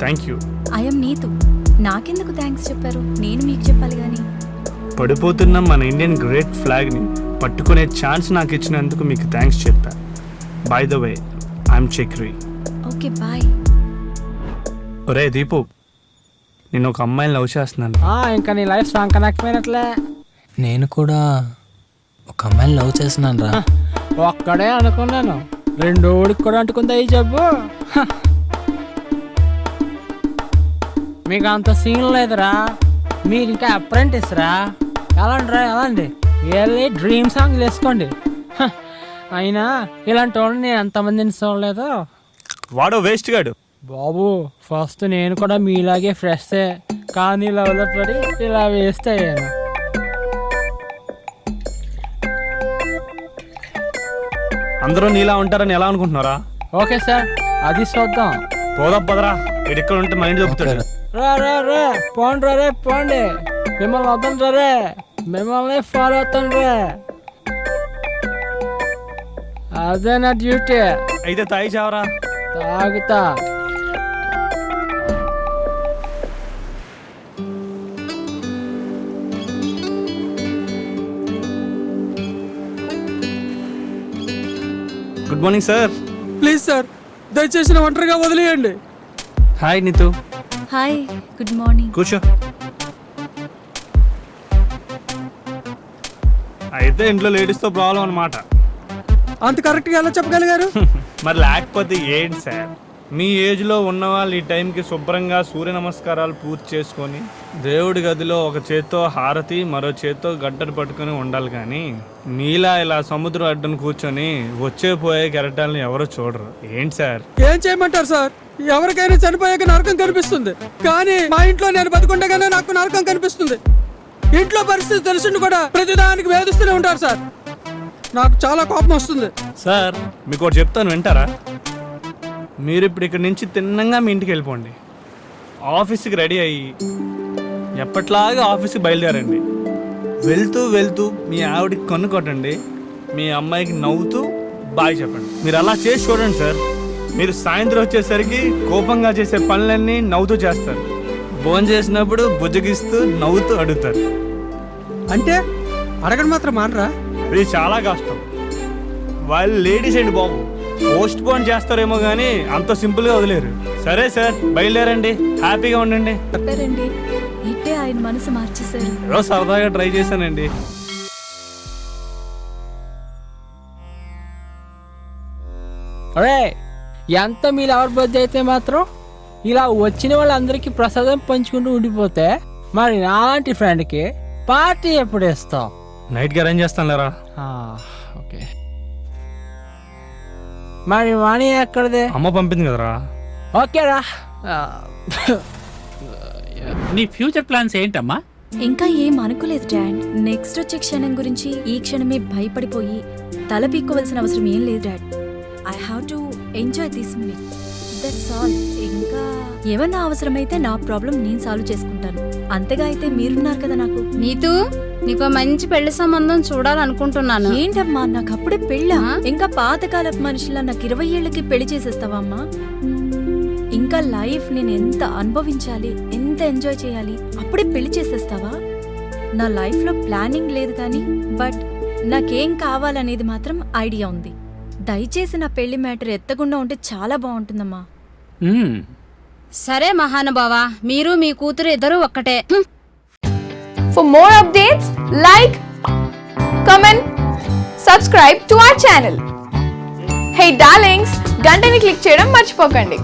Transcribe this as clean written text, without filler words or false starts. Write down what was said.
Thank you. I'm Neetu. నాకెందుకు thanks చెప్పారు? నేను మీకు చెప్పాలి కానీ. పడిపోతున్న మన ఇండియన్ గ్రేట్ ఫ్లాగ్ని పట్టుకునే ఛాన్స్ నాకు ఇచ్చినందుకు మీకు థ్యాంక్స్ చెప్పా. By the way I'm Chakri. Okay bye. ఒరే దీపు, నేను ఒక అమ్మాయిని లవ్ చేస్తున్నాను. ఇంకా నీ లైఫ్ సాంగ్ కనెక్ట్ అయినట్లే. నేను కూడా ఒక అమ్మాయిని లవ్ చేస్తున్నాను రా. ఒక్కడే అనుకున్నాను, రెండోడికి కూడా అంటుకుందా ఈ జబ్బు. మీకు అంత సీన్ లేదురా, మీరు ఇంకా అప్రెంటిస్ రా. ఎలాంటి వెళ్ళి డ్రీమ్ సాంగ్ వేసుకోండి. అయినా ఇలాంటి వాళ్ళని నేను ఎంతమందిని చూడలేదు. వాడో వేస్ట్ గాడు బాబు. ఫస్ట్ నేను కూడా మీలాగే ఫ్రెషే, కానీ లవ్లో పడి ఇలా వేస్ట్ అయ్యాను. అందరూ నీలా ఉంటారని ఎలా అనుకుంటున్నారా? ఓకే సార్, అది చూద్దాం. పోదా పదరా, ఇక్కడ ఉంటే మైండ్ దొరుకుతాడు. రే పోండి రే పోండి. మిమ్మల్ని వద్దండి రే, మిమ్మల్ని ఫాలో అవుతాను రే. అదే నా డ్యూటీ. అయితే తాయి చావరా. తాగుతా. Good morning sir. Please sir, దయచేసి నా ఒంటరిగా వదిలేయండి. Hi Neetu. Hi, good morning. కూర్చో. అయితే ఇంట్లో లేడీస్తో ప్రాబ్లం అన్నమాట. అంత కరెక్ట్గా ఎలా చెప్పగలిగారు? మరి లేకపోతే ఏంటి సార్, మీ ఏజ్లో ఉన్న వాళ్ళు ఈ టైంకి శుభ్రంగా సూర్య నమస్కారాలు పూర్తి చేసుకొని దేవుడి గదిలో ఒక చేత్తో హారతి మరో చేత్తో గడ్డను పట్టుకొని ఉండాలి. కానీ మీలా ఇలా సముద్రం అడ్డను కూర్చొని వచ్చే పోయే కెరటాలను ఎవరో చూడరు. ఏంటి సార్? ఏం చేయమంటారు సార్? ఎవరికైనా చనిపోయాక నరకం కనిపిస్తుంది, కానీ మా ఇంట్లో నేను బతుకుండగానే నాకు నరకం కనిపిస్తుంది. ఇంట్లో పరిస్థితి తెలిసిండు కూడా ప్రతిదానికి వేధిస్తూనే ఉంటారు సార్. నాకు చాలా కోపం వస్తుంది సార్. మీకు ఒకటి చెప్తాను, వింటారా? మీరు ఇప్పుడు ఇక్కడి నుంచి తిన్నంగా మీ ఇంటికి వెళ్ళిపోండి. ఆఫీస్కి రెడీ అయ్యి ఎప్పట్లాగా ఆఫీస్కి బయలుదేరండి. వెళ్తూ వెళ్తూ మీ ఆవిడకి కన్ను కొట్టండి, మీ అమ్మాయికి నవ్వుతూ బాయ్ చెప్పండి. మీరు అలా చేసి చూడండి సార్. మీరు సాయంత్రం వచ్చేసరికి కోపంగా చేసే పనులన్నీ నవ్వుతూ చేస్తారు. భోజనం చేసినప్పుడు బుజ్జగిస్తూ నవ్వుతూ అడుగుతారు. అంటే అడగడం మాత్రం మానరా? ఇది చాలా కష్టం. వాళ్ళు లేడీస్ అండి బాబు, పోస్ట్ పోన్ చేస్తారేమో కానీ అంత సింపుల్గా వదిలేరు. సరే సార్, బయలుదేరండి, హ్యాపీగా ఉండండి. చెప్పారండి, ఇట్టే ఆయన మనసు మార్చేశారు. ఏదో సరదాగా ట్రై చేశానండి. అరే, ఎంత మీ లవర్ బర్త్డే అయితే మాత్రం ఇలా వచ్చిన వాళ్ళందరికీ ప్రసాదం పంచుకుంటూ ఉండిపోతే మరి నాలాంటి ఫ్రెండ్కి పార్టీ ఎప్పుడు ఇస్తావు? నైట్కి అరేంజ్ చేస్తాను లేరా. ఓకే. మరి మనీ ఎక్కడదే? అమ్మ పంపింది కదరా. ఓకేరా. నీ ఫ్యూచర్ ప్లాన్స్ ఏంటమ్మా? ఇంకా ఏం అనుకోలేదు డాడ్. నెక్స్ట్ వచ్చే క్షణం గురించి ఈ క్షణమే భయపడిపోయి తల పీక్కోవలసిన అవసరం ఏం లేదు dad. I have to enjoy this minute, that's all. ఇంకా ఏమన్నా అవసరమైతే నా ప్రాబ్లం నేను సాల్వ్ చేసుకుంటాను. అంతగా అయితే మీరున్నారు కదా నాకు. నీతూ, నీకు మంచి పెళ్లి సంబంధం చూడాలనుకుంటున్నాను. ఏంటమ్మా, నాకు అప్పుడే పెళ్ళా? ఇంకా పాతకాలపు మనిషిలా నాకు 20 ఏళ్ళకి పెళ్లి చేసేస్తావా అమ్మా? ఇంకా లైఫ్ నేను ఎంత అనుభవించాలి, ఎంత ఎంజాయ్ చేయాలి, అప్పుడే పెళ్లి చేసేస్తావా? నా లైఫ్లో ప్లానింగ్ లేదు కానీ బట్ నాకేం కావాలనేది మాత్రం ఐడియా ఉంది. దయచేసి నా పెళ్లి మ్యాటర్ ఎత్తకుండా ఉంటే చాలా బాగుంటుందమ్మా. సరే మహానుభావా, మీరు మీ కూతురు ఇద్దరు ఒక్కటే. For more updates, like, comment, subscribe to our channel. Hey darlings, గంటని click చేయడం మర్చిపోకండి.